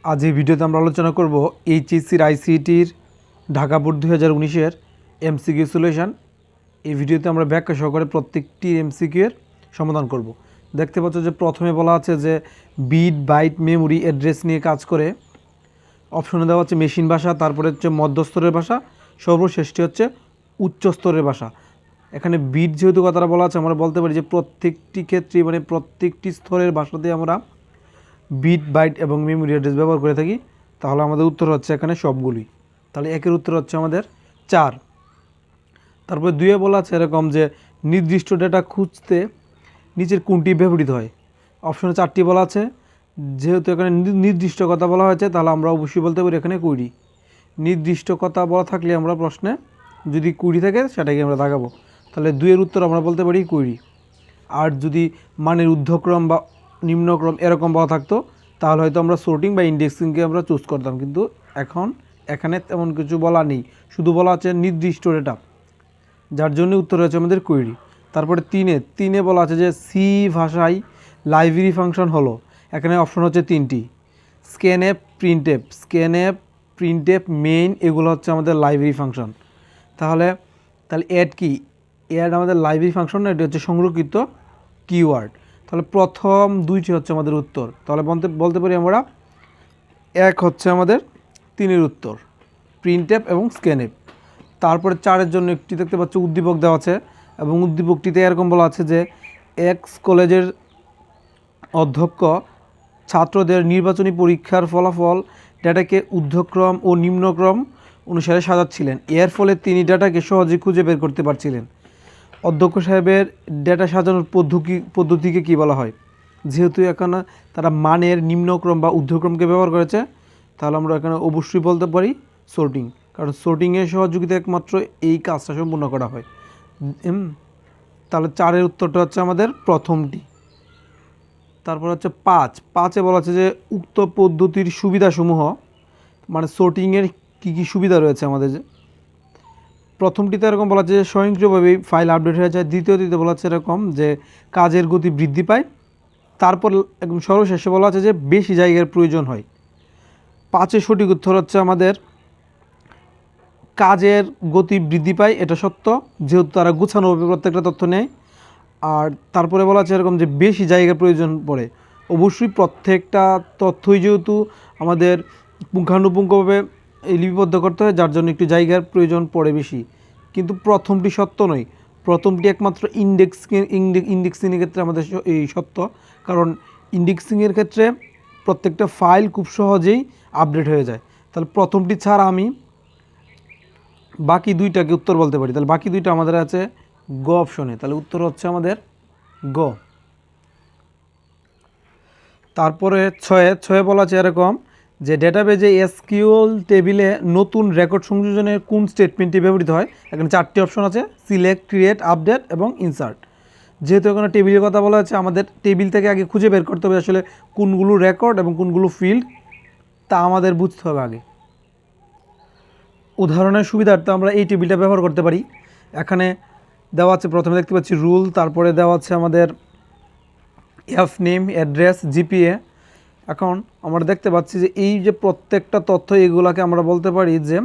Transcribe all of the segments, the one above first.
আজ এই ভিডিওতে আমরা আলোচনা করব এইচএসসির আইসিটির ঢাকা বোর্ড 2019-এর এমসিকিউ সলিউশন। এই ভিডিওতে আমরা ব্যাখ্যা সহকারে প্রত্যেকটি এমসিকিউ এর সমাধান করব। দেখতে পাচ্ছ যে প্রথমে বলা আছে যে বিট বাইট মেমোরি অ্যাড্রেস নিয়ে কাজ করে। অপশনে দেওয়া হচ্ছে মেশিন ভাষা, তারপরে হচ্ছে মধ্যস্তরের ভাষা, সর্বশেষটি হচ্ছে উচ্চ স্তরের ভাষা। এখানে বিট যেহেতু কথাটা বলা আছে, আমরা বলতে পারি যে প্রত্যেকটি ক্ষেত্রে মানে প্রত্যেকটি স্তরের ভাষাতে আমরা বিট বাইট এবং মেমোরি অ্যাড্রেস ব্যবহার করে থাকি। তাহলে আমাদের উত্তর হচ্ছে এখানে সবগুলি। তাহলে একের উত্তর হচ্ছে আমাদের 4। তারপরে 2-এ বলা আছে এরকম যে নির্দিষ্ট ডেটা খুঁজতে নিচের কোনটি ব্যবহৃত হয়। অপশনে 4টি বলা আছে, যেহেতু এখানে নির্দিষ্ট কথা বলা হয়েছে তাহলে আমরা অবশ্যই বলতে পারি এখানে 20। নির্দিষ্ট কথা বলা থাকলে আমরা প্রশ্নে যদি 20 থাকে সেটাকে আমরা দাগাবো। তাহলে 2-এর উত্তর আমরা বলতে পারি 20। আর যদি মানের ঊর্ধ্বক্রম বা নিম্নক্রম এরকম বলা থাকতো তাহলে হয়তো আমরা সর্টিং বা ইন্ডেক্সিংকে আমরা চুজ করতাম, কিন্তু এখানে তেমন কিছু বলা নেই, শুধু বলা আছে নির্দিষ্ট ডেটা, যার জন্য উত্তর হয়েছে আমাদের 20। তারপরে 3-এ বলা আছে যে সি ভাষায় লাইব্রেরি ফাংশন হলো। এখানে অপশন হচ্ছে 3টি, স্ক্যানএফ, প্রিন্টএফ, মেইন, এগুলো হচ্ছে আমাদের লাইব্রেরি ফাংশন। তাহলে অ্যাড কি? অ্যাড আমাদের লাইব্রেরি ফাংশন না, এটি হচ্ছে সংরক্ষিত কিওয়ার্ড। তাহলে প্রথম 2টি হচ্ছে আমাদের উত্তর। তাহলে বলতে পারি আমরা 1 হচ্ছে আমাদের 3-এর উত্তর, প্রিন্টএফ এবং স্ক্যানএফ। তারপরে 4-এর জন্য একটি দেখতে পাচ্ছি উদ্দীপক দেওয়া আছে, এবং উদ্দীপকটিতে এরকম বলা আছে যে এক্স কলেজের অধ্যক্ষ ছাত্রদের নির্বাচনী পরীক্ষার ফলাফল ডেটাকে ঊর্ধ্বক্রম ও নিম্নক্রম অনুসারে সাজাচ্ছিলেন। এর ফলে তিনি ডেটাকে সহজে খুঁজে বের করতে পারছিলেন। অধ্যক্ষ সাহেবের ডেটা সাজানোর পদ্ধতিকে কী বলা হয়? যেহেতু এখানে তারা মানের নিম্নক্রম বা ঊর্ধ্বক্রমকে ব্যবহার করেছে, তাহলে আমরা এখানে অবশ্যই বলতে পারি সর্টিং, কারণ সর্টিংয়ের সহযোগিতা একমাত্র এই কাজটা সম্পূর্ণ করা হয়। তাহলে 4-এর উত্তরটা হচ্ছে আমাদের প্রথমটি। তারপর হচ্ছে 5-এ বলা আছে যে উক্ত পদ্ধতির সুবিধাসমূহ, মানে সর্টিংয়ের কী কী সুবিধা রয়েছে আমাদের। যে প্রথমটিতে এরকম বলা আছে যে স্বয়ংক্রিয়ভাবেই ফাইল আপডেট হয়ে যায়। দ্বিতীয়টিতে বলা আছে এরকম যে কাজের গতি বৃদ্ধি পায়। তারপর একদম সর্বশেষে বলা আছে যে বেশি জায়গার প্রয়োজন হয়। 5-এর সঠিক উত্তর হচ্ছে আমাদের কাজের গতি বৃদ্ধি পায়, এটা সত্য, যেহেতু তারা গুছানোভাবে প্রত্যেকটা তথ্য নেয়। আর তারপরে বলা আছে এরকম যে বেশি জায়গার প্রয়োজন পড়ে। অবশ্যই প্রত্যেকটা তথ্যই যেহেতু আমাদের পুঙ্খানুপুঙ্খভাবে লিপিবদ্ধ করতে হয়, যার জন্য একটু জায়গার প্রয়োজন পড়ে বেশি। কিন্তু প্রথমটি সত্য নয়, প্রথমটি একমাত্র ইন্ডেক্সিংয়ের ক্ষেত্রে আমাদের এই সত্য, কারণ ইন্ডেক্সিংয়ের ক্ষেত্রে প্রত্যেকটা ফাইল খুব সহজেই আপডেট হয়ে যায়। তাহলে প্রথমটি ছাড়া আমি বাকি 2টাকে উত্তর বলতে পারি। তাহলে বাকি 2টা আমাদের আছে গ অপশনে, তাহলে উত্তর হচ্ছে আমাদের গ। তারপরে 6-এ বলা আছে এরকম যে ডেটাবেজে এসকিউএল টেবিলে নতুন রেকর্ড সংযোজনের কোন স্টেটমেন্টটি ব্যবহৃত হয়। এখানে 4টি অপশন আছে, সিলেক্ট, ক্রিয়েট, আপডেট এবং ইনসার্ট। যেহেতু এখানে টেবিলের কথা বলা আছে, আমাদের টেবিল থেকে আগে খুঁজে বের করতে হবে আসলে কোনগুলো রেকর্ড এবং কোনগুলো ফিল্ড, তা আমাদের বুঝতে হবে আগে। উদাহরণের সুবিধার্থে আমরা এই টেবিলটা ব্যবহার করতে পারি। এখানে দেওয়া আছে, প্রথমে দেখতে পাচ্ছি রুল, তারপরে দেওয়া আছে আমাদের এফ নেম, অ্যাড্রেস, জিপিএ। এখন আমরা দেখতে পাচ্ছি যে এই যে প্রত্যেকটা তথ্য, এগুলাকে আমরা বলতে পারি যে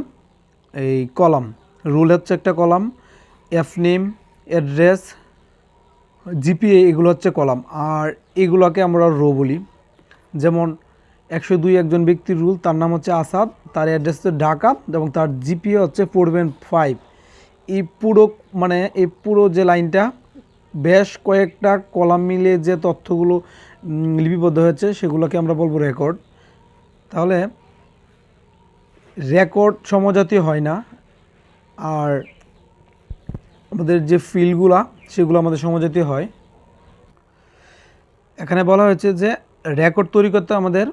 এই কলাম। রুল হচ্ছে একটা column, F name, address, GPA এগুলো হচ্ছে কলাম, আর এগুলোকে আমরা রো বলি। যেমন 102 একজন ব্যক্তির রুল, তার নাম হচ্ছে আসাদ, তার অ্যাড্রেস হচ্ছে ঢাকা এবং তার জিপিএ হচ্ছে 4.5। এই পুরো যে লাইনটা বেশ কয়েকটা কলাম মিলে যে তথ্যগুলো লিপিবদ্ধ হয়েছে সেগুলোকে আমরা বলবো রেকর্ড। তাহলে রেকর্ড সমজাতীয় হয় না, আর আমাদের যে ফিল্ডগুলো সেগুলো আমাদের সমজাতীয় হয়। এখানে বলা হয়েছে যে রেকর্ড তৈরি করতে আমাদের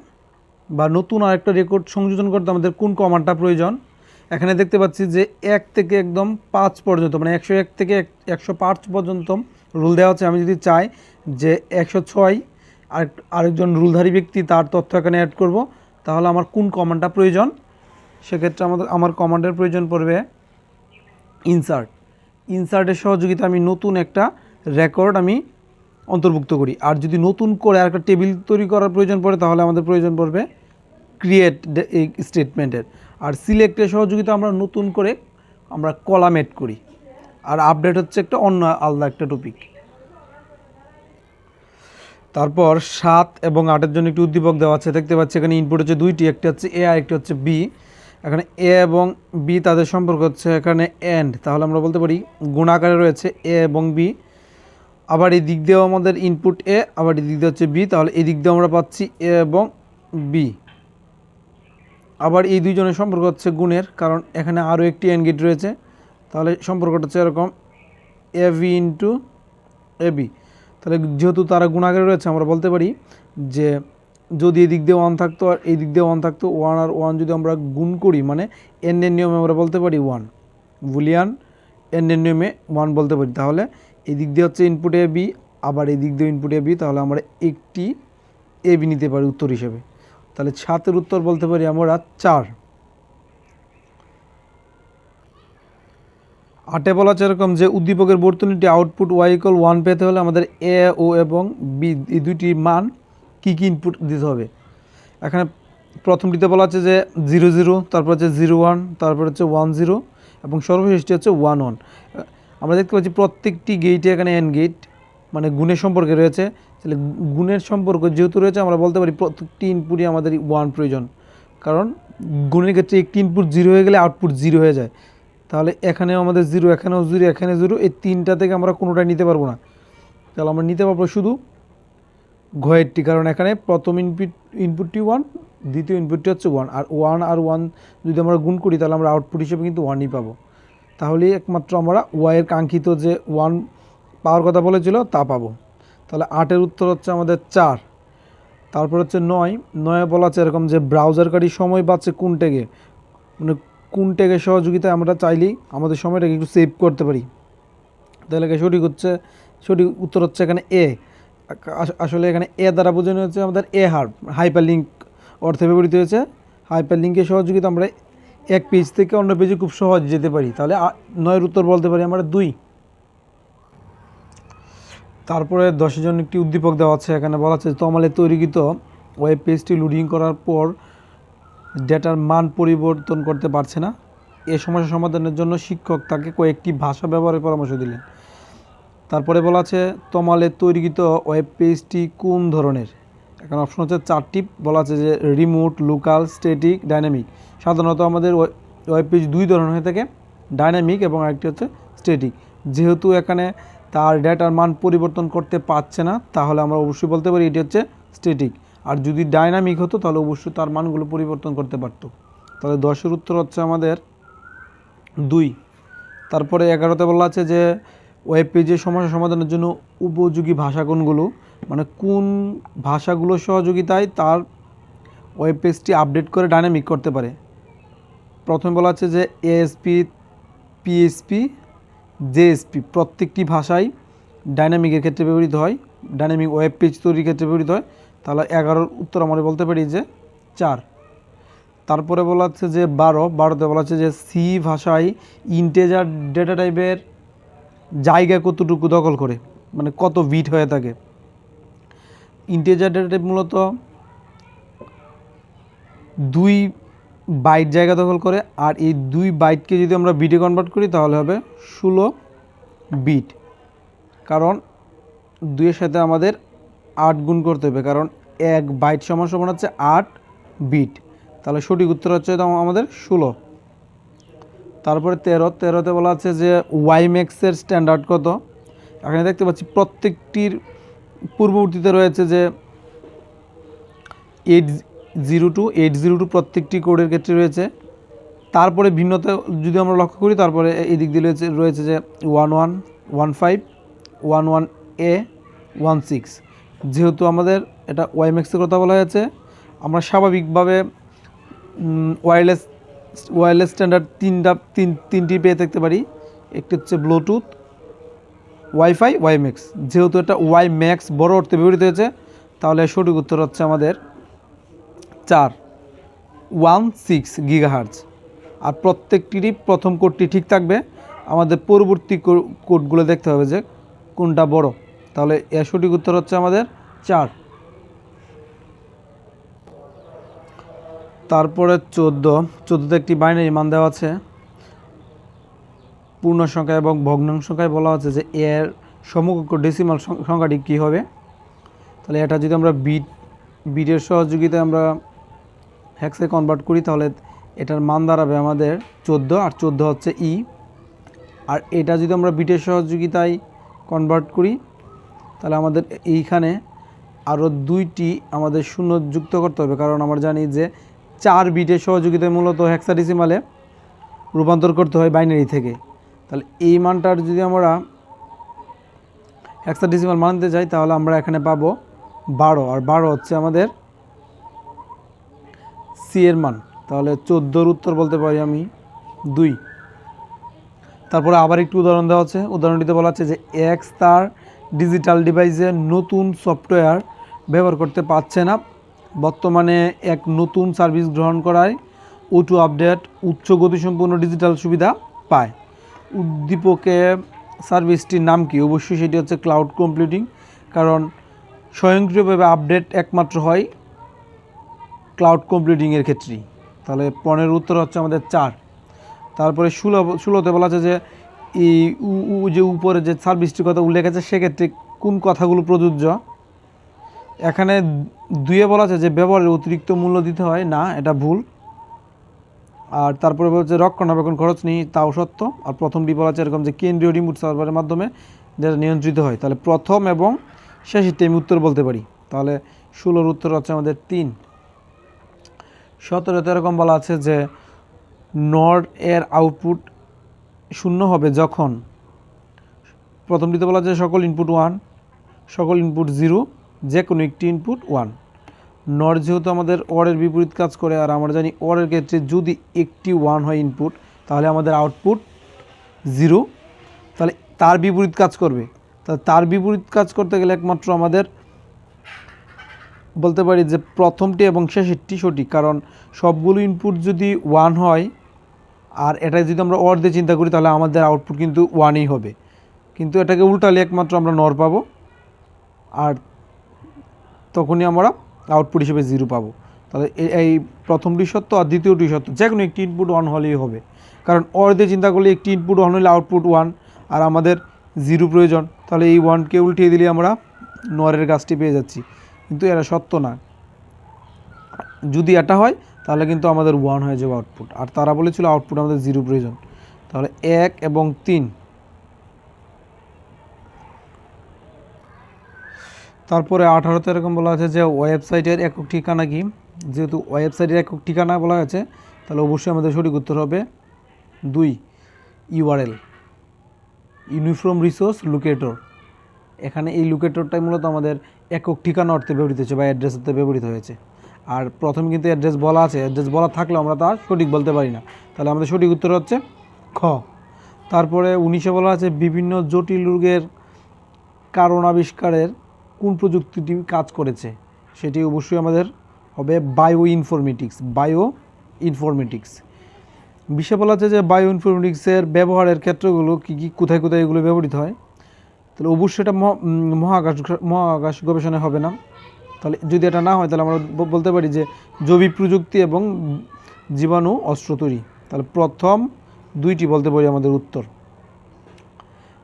বা নতুন আরেকটা রেকর্ড সংযোজন করতে আমাদের কোন কমান্ডটা প্রয়োজন। এখানে দেখতে পাচ্ছি যে 1 থেকে একদম 5 পর্যন্ত, মানে 101 থেকে 105 পর্যন্ত রুল দেওয়া আছে। আমি যদি চাই যে 106 আরেকজন রুলধারী ব্যক্তি, তার তথ্য এখানে অ্যাড করব, তাহলে আমার কোন কমান্ডটা প্রয়োজন? সেক্ষেত্রে আমার কমান্ডের প্রয়োজন পড়বে ইনসার্টের সহযোগিতা আমি নতুন একটা রেকর্ড আমি অন্তর্ভুক্ত করি। আর যদি নতুন করে আরেকটা টেবিল তৈরি করার প্রয়োজন পড়ে তাহলে আমাদের প্রয়োজন পড়বে ক্রিয়েট এই স্টেটমেন্টের। আর সিলেক্টের সহযোগিতা আমরা নতুন করে আমরা কলাম এড করি। আর আপডেট হচ্ছে একটা অন্য আলাদা একটা টপিক। তারপর 7 এবং 8-এর জন্য একটি উদ্দীপক দেওয়া আছে, দেখতে পাচ্ছি এখানে ইনপুট হচ্ছে দুইটি, একটি হচ্ছে এ আর একটি হচ্ছে বি। এখানে এ এবং বি তাদের সম্পর্ক হচ্ছে এখানে এন্ড, তাহলে আমরা বলতে পারি গুণ আকারে রয়েছে এ এবং বি। আবার এই দিক দিয়েও আমাদের ইনপুট এ, আবার এই দিক দিয়ে হচ্ছে বি, তাহলে এই দিক দিয়ে আমরা পাচ্ছি এ এবং বি। আবার এই দুইজনের সম্পর্ক হচ্ছে গুণের, কারণ এখানে আরও একটি এন্ড গেট রয়েছে, তাহলে সম্পর্কটা হচ্ছে এরকম A B into A B. তাহলে যেহেতু তারা গুণাকারে রয়েছে, আমরা বলতে পারি যে যদি এই দিক দিয়ে 1 থাকতো আর এই দিক দিয়ে 1 থাকতো, 1 আর 1 যদি আমরা গুণ করি, মানে এন এর নিয়মে আমরা বলতে পারি 1, বুলিয়ান এন এর নিয়মে 1 বলতে পারি। তাহলে এই দিক দিয়ে হচ্ছে ইনপুট এ বি, আবার এই দিক দিয়ে ইনপুট এ বি, তাহলে আমরা একটি এ বি নিতে পারি উত্তর হিসেবে। তাহলে 7-এর উত্তর বলতে পারি আমরা 4। 8-এ বলা আছে এরকম যে উদ্দীপকের বর্তনীটি আউটপুট y=1 পেতে হলে আমাদের এ ও এবং বি এই দুইটি মান কী কী ইনপুট দিতে হবে। এখানে প্রথমটিতে বলা আছে যে 0 0, তারপর হচ্ছে 0 1, তারপর হচ্ছে 1 0 এবং সর্বশেষটি হচ্ছে 1 1। আমরা দেখতে পাচ্ছি প্রত্যেকটি গেইটে এখানে এন গেট, মানে গুণের সম্পর্কে রয়েছে। তাহলে গুণের সম্পর্ক যেহেতু রয়েছে, আমরা বলতে পারি প্রত্যেকটি ইনপুটই আমাদের 1 প্রয়োজন, কারণ গুণের ক্ষেত্রে একটি ইনপুট 0 হয়ে গেলে আউটপুট 0 হয়ে যায়। তাহলে এখানেও আমাদের 0, এখানেও 0, এখানে 0, এই তিনটা থেকে আমরা কোনোটাই নিতে পারবো না। তাহলে আমরা নিতে পারবো শুধু ঘয়েরটি, কারণ এখানে প্রথম ইনপুটটি 1, দ্বিতীয় ইনপুটটি হচ্ছে 1, আর 1 আর 1 যদি আমরা গুণ করি তাহলে আমরা আউটপুট হিসেবে কিন্তু 1ই পাবো। তাহলেই একমাত্র আমরা ওয়াইয়ের কাঙ্ক্ষিত যে 1 পাওয়ার কথা বলেছিল তা পাবো। তাহলে 8-এর উত্তর হচ্ছে আমাদের 4। তারপর হচ্ছে 9-এ বলা আছে এরকম যে ব্রাউজারকারী সময় বাঁচে কোন ট্যাগে, মানে কোন ট্যাগের সহযোগিতায় আমরা চাইলেই আমাদের সময়টাকে একটু সেভ করতে পারি। তাহলে সঠিক উত্তর হচ্ছে এখানে এ। আসলে এখানে এ দ্বারা বোঝানো হচ্ছে আমাদের এ হার্ব, হাইপার লিঙ্ক অর্থে ব্যবহৃত হয়েছে। হাইপার লিঙ্কের সহযোগিতা আমরা এক পেজ থেকে অন্য পেজে খুব সহজ যেতে পারি। তাহলে 9-এর উত্তর বলতে পারি আমরা 2। তারপরে 10-এর জন্য একটি উদ্দীপক দেওয়া আছে, এখানে বলা আছে তমালে তৈরিকৃত ওয়েব পেজটি লোডিং করার পর ডেটার মান পরিবর্তন করতে পারছে না। এ সমস্যা সমাধানের জন্য শিক্ষক তাকে কয়েকটি ভাষা ব্যবহারের পরামর্শ দিলেন। তারপরে বলা আছে তমালে তৈরিকৃত ওয়েব পেজটি কোন ধরনের। এখানে অপশন হচ্ছে 4টি, বলা আছে যে রিমোট, লোকাল, স্ট্যাটিক, ডাইনামিক। সাধারণত আমাদের ওয়েব পেজ 2 ধরনের হয়ে থাকে, ডাইনামিক এবং আরেকটি হচ্ছে স্ট্যাটিক। যেহেতু এখানে তার ডেটার মান পরিবর্তন করতে পারছে না, তাহলে আমরা অবশ্যই বলতে পারি এটি হচ্ছে স্ট্যাটিক। আর যদি ডাইনামিক হতো তাহলে অবশ্যই তার মানগুলো পরিবর্তন করতে পারতো। তাহলে 10-এর উত্তর হচ্ছে আমাদের 2। তারপরে 11-তে বলা আছে যে ওয়েব পেজের সমস্যা সমাধানের জন্য উপযোগী ভাষা কোনগুলো, মানে কোন ভাষাগুলোর সহযোগিতায় তার ওয়েব পেজটি আপডেট করে ডাইনামিক করতে পারে। প্রথমে বলা আছে যে এএসপি, পিএসপি, জেএসপি প্রত্যেকটি ভাষাই ডাইনামিকের ক্ষেত্রে ব্যবহৃত হয়, ডাইনামিক ওয়েব পেজ তৈরির ক্ষেত্রে ব্যবহৃত হয়। তাহলে 11-র উত্তর আমরা বলতে পারি যে 4। তারপরে বলা হচ্ছে যে 12-তে বলা হচ্ছে যে সি ভাষায় ইন্টেজার ডেটা টাইপের জায়গা কতটুকু দখল করে, মানে কত বিট হয়ে থাকে। ইন্টেজার ডেটা টাইপ মূলত 2 বাইট জায়গা দখল করে, আর এই 2 বাইটকে যদি আমরা বিটে কনভার্ট করি তাহলে হবে 16 বিট, কারণ 2-এর সাথে আমাদের 8 গুণ করতে হবে, কারণ 1 বাইট সমান হচ্ছে 8 বিট। তাহলে সঠিক উত্তর হচ্ছে আমাদের 16। তারপরে 13-তে বলা আছে যে ওয়াইম্যাক্সের স্ট্যান্ডার্ড কত। এখানে দেখতে পাচ্ছি প্রত্যেকটির পূর্ববর্তীতে রয়েছে যে 802 প্রত্যেকটি কোডের ক্ষেত্রে রয়েছে। তারপরে ভিন্নতা যদি আমরা লক্ষ্য করি, তারপরে এই দিক দিয়ে রয়েছে যে 11, 15, 11A, 16। যেহেতু আমাদের এটা ওয়াইম্যাক্সের কথা বলা হয়েছে, আমরা স্বাভাবিকভাবে ওয়্যারলেস স্ট্যান্ডার্ড তিনটি পেয়ে থাকতে পারি। একটি হচ্ছে ব্লুটুথ, ওয়াইফাই, ওয়াইম্যাক্স। যেহেতু এটা ওয়াইম্যাক্স বড় অর্থে ব্যবহৃত হয়েছে, তাহলে সঠিক উত্তর হচ্ছে আমাদের 416 গিগাহার্জ। আর প্রত্যেকটিরই প্রথম কোডটি ঠিক থাকবে, আমাদের পরবর্তী কোডগুলো দেখতে হবে যে কোনটা বড়। তাহলে এর সঠিক উত্তর হচ্ছে আমাদের 4। তারপরে 14তে একটি বাইনারি মান দেওয়া আছে। পূর্ণ সংখ্যা এবং ভগ্নাংশ সংখ্যায় বলা আছে যে এর সমকক্ষ ডেসিমাল সংখ্যাটি কী হবে। তাহলে এটা যদি আমরা বিটের সহযোগিতায় আমরা হেক্সে কনভার্ট করি তাহলে এটার মান দাঁড়াবে আমাদের 14, আর 14 হচ্ছে ই। আর এটা যদি আমরা বিটের সহযোগিতায় কনভার্ট করি তাহলে আমাদের এইখানে আরও 2টি আমাদের শূন্য যুক্ত করতে হবে, কারণ আমরা জানি যে 4 বিটের সহযোগিতায় মূলত হেক্সাডেসিমালে রূপান্তর করতে হয় বাইনারি থেকে। তাহলে এই মানটার যদি আমরা হেক্সাডেসিমাল মানতে যাই তাহলে আমরা এখানে পাবো 12, আর 12 হচ্ছে আমাদের সি এর মান। তাহলে 14-র উত্তর বলতে পারি আমি 2। তারপরে আবার একটু উদাহরণ দেওয়া আছে। উদাহরণটিতে বলা আছে যে এক্স তার ডিজিটাল ডিভাইসে নতুন সফটওয়্যার ব্যবহার করতে পারছে না। বর্তমানে এক নতুন সার্ভিস গ্রহণ করায় O2 আপডেট উচ্চ গতিসম্পন্ন ডিজিটাল সুবিধা পায়। উদ্দীপকে সার্ভিসটির নাম কি? অবশ্যই সেটি হচ্ছে ক্লাউড কম্পিউটিং, কারণ স্বয়ংক্রিয়ভাবে আপডেট একমাত্র হয় ক্লাউড কম্পিউটিংয়ের ক্ষেত্রেই। তাহলে 15-এর উত্তর হচ্ছে আমাদের 4। তারপরে 16তে বলা আছে যে এই যে উপরে যে সার্ভিসটির কথা উল্লেখ আছে সেক্ষেত্রে কোন কথাগুলো প্রযোজ্য। এখানে 2-এ বলা আছে যে ব্যবহারের অতিরিক্ত মূল্য দিতে হয় না, এটা ভুল। আর তারপরে বলছে রক্ষণাবেক্ষণ খরচ নেই, তাও সত্য। আর প্রথমটি বলা আছে এরকম যে কেন্দ্রীয় রিমোট সার্ভারের মাধ্যমে যেটা নিয়ন্ত্রিত হয়। তাহলে প্রথম এবং শেষেরটি আমি উত্তর বলতে পারি। তাহলে 16-র উত্তর হচ্ছে আমাদের 3। 17-তে এরকম বলা আছে যে নর এর আউটপুট 0 হবে যখন, প্রথমটিতে বলা আছে সকল ইনপুট 1, সকল ইনপুট 0, যে কোনো একটি ইনপুট 1। নর যেহেতু আমাদের অরের বিপরীত কাজ করে, আর আমরা জানি অরের ক্ষেত্রে যদি একটি 1 হয় ইনপুট তাহলে আমাদের আউটপুট 0, তাহলে তার বিপরীত কাজ করবে। তাহলে তার বিপরীত কাজ করতে গেলে একমাত্র আমাদের বলতে পারি যে প্রথমটি এবং শেষেরটি সঠিক, কারণ সবগুলো ইনপুট যদি 1 হয় আর এটা যদি আমরা অর দিয়ে চিন্তা করি তাহলে আমাদের আউটপুট কিন্তু 1ই হবে, কিন্তু এটাকে উল্টালে একমাত্র আমরা নর পাবো, আর তখনই আমরা আউটপুট হিসেবে 0 পাবো। তাহলে এই প্রথমটি সত্য আর দ্বিতীয়টি সত্য, যে কোনো একটি ইনপুট 1 হলেই হবে, কারণ অর দিয়ে চিন্তা করলে একটি ইনপুট 1 হলে আউটপুট 1 আর আমাদের 0 প্রয়োজন। তাহলে এই 1কে উল্টিয়ে দিলে আমরা নরের কাজটি পেয়ে যাচ্ছি, কিন্তু এরা সত্য না। যদি এটা হয় তাহলে কিন্তু আমাদের 1 হয়ে যাবে আউটপুট, আর তারা বলেছিল আউটপুট আমাদের 0 প্রয়োজন। তাহলে 1 এবং 3। তারপরে 18তে এরকম বলা আছে যে ওয়েবসাইটের একক ঠিকানা কি? যেহেতু ওয়েবসাইটের একক ঠিকানা বলা হয়েছে তাহলে অবশ্যই আমাদের সঠিক উত্তর হবে 2, ইউআরএল, ইউনিফর্ম রিসোর্স লোকেটর। এখানে এই লোকেটরটাই মূলত আমাদের একক ঠিকানা অর্থে ব্যবহৃত হয়েছে বা অ্যাড্রেস অর্থে ব্যবহৃত হয়েছে। আর প্রথমে কিন্তু অ্যাড্রেস বলা আছে, অ্যাড্রেস বলা থাকলেও আমরা তা সঠিক বলতে পারি না, তাহলে আমাদের সঠিক উত্তর হচ্ছে খ। তারপরে 19-এ বলা আছে বিভিন্ন জটিল রোগের কারণ আবিষ্কারের কোন প্রযুক্তিটি কাজ করেছে, সেটি অবশ্যই আমাদের হবে বায়ো ইনফরমেটিক্স। 20-এ বলা আছে যে বায়ো ইনফরমেটিক্সের ব্যবহারের ক্ষেত্রগুলো কী কী, কোথায় কোথায় এগুলো ব্যবহৃত হয়। তাহলে অবশ্যই এটা মহাকাশ গবেষণায় হবে না। তাহলে যদি এটা না হয় তাহলে আমরা বলতে পারি যে জৈবিক প্রযুক্তি এবং জীবাণু অস্ত্র তৈরি। তাহলে প্রথম 2টি বলতে পারি আমাদের উত্তর।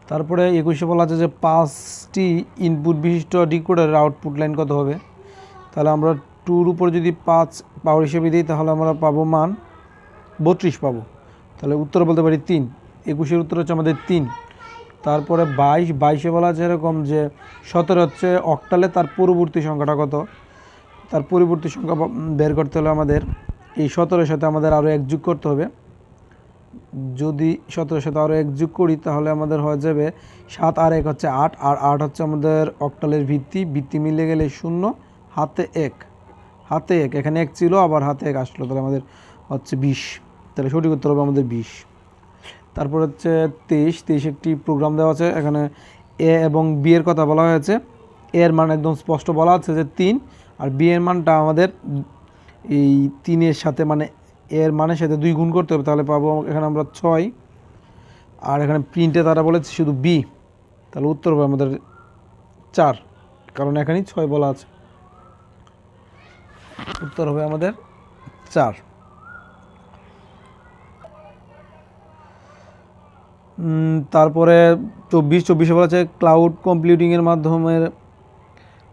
তারপরে 21-এ বলা আছে যে 5টি ইনপুট বিশিষ্ট ডিকোডারের আউটপুট লাইন কত হবে। তাহলে আমরা 2-র উপর যদি 5 পাওয়ার হিসেবে দিই তাহলে আমরা পাবো মান 32 পাবো। তাহলে উত্তর বলতে পারি 3। 21-এর উত্তর হচ্ছে আমাদের 3। তারপরে 22-এ বলা আছে এরকম যে 17 হচ্ছে অক্টালে, তার পরবর্তী সংখ্যাটা কত। তার পরবর্তী সংখ্যা বের করতে হলে আমাদের এই 17-এর সাথে আমাদের আরও 1 যোগ করতে হবে। যদি 17-এর সাথে আরও 1 যোগ করি তাহলে আমাদের হয়ে যাবে 7 আর 1 হচ্ছে 8, আর 8 হচ্ছে আমাদের অক্টালের ভিত্তি মিলে গেলে 0, হাতে 1 এখানে 1 ছিল আবার হাতে 1 আসলো, তাহলে আমাদের হচ্ছে 20। তাহলে সঠিক উত্তর হবে আমাদের 20। তারপর হচ্ছে 23 একটি প্রোগ্রাম দেওয়া আছে, এখানে এ এবং বি এর কথা বলা হয়েছে। এর মান একদম স্পষ্ট বলা আছে যে 3, আর বি এর মানটা আমাদের এই 3-এর সাথে মানে এর মানের সাথে 2 গুণ করতে হবে, তাহলে পাবো এখানে আমরা 6। আর এখানে প্রিন্টে তারা বলেছে শুধু বি, তাহলে উত্তর হবে আমাদের 4, কারণ এখানেই 6 বলা আছে। উত্তর হবে আমাদের 4। তারপরে 24 বলা আছে ক্লাউড কম্পিউটিংয়ের মাধ্যমে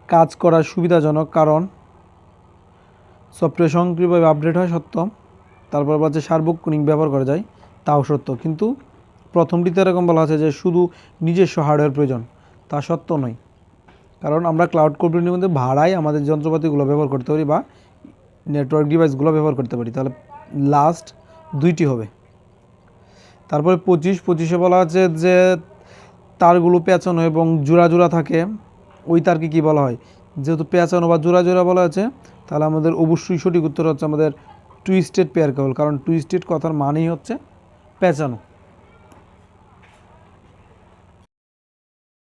কাজ করা সুবিধাজনক, কারণ সফটওয়্যার স্বয়ংক্রিয়ভাবে আপডেট হয়, সত্য। তারপর বলা আছে সার্বক্ষণিক ব্যবহার করা যায়, তাও সত্য। কিন্তু প্রথমটিতে এরকম বলা আছে যে শুধু নিজস্ব হার্ডওয়্যার প্রয়োজন, তা সত্য নয়, কারণ আমরা ক্লাউড কম্পিউটিংয়ের মধ্যে ভাড়ায় আমাদের যন্ত্রপাতিগুলো ব্যবহার করতে পারি বা নেটওয়ার্ক ডিভাইসগুলো ব্যবহার করতে পারি। তাহলে লাস্ট দুইটি হবে। তারপরে 25 বলা আছে যে তারগুলো পেঁচানো এবং জোড়া জোড়া থাকে, ওই তারকে কী বলা হয়? যেহেতু পেঁচানো বা জোড়া জোড়া বলা আছে, তাহলে আমাদের অবশ্যই সঠিক উত্তর হচ্ছে আমাদের টুইস্টেড পেয়ার কেবল, কারণ টুইস্টেড কথার মানেই হচ্ছে পেঁচানো।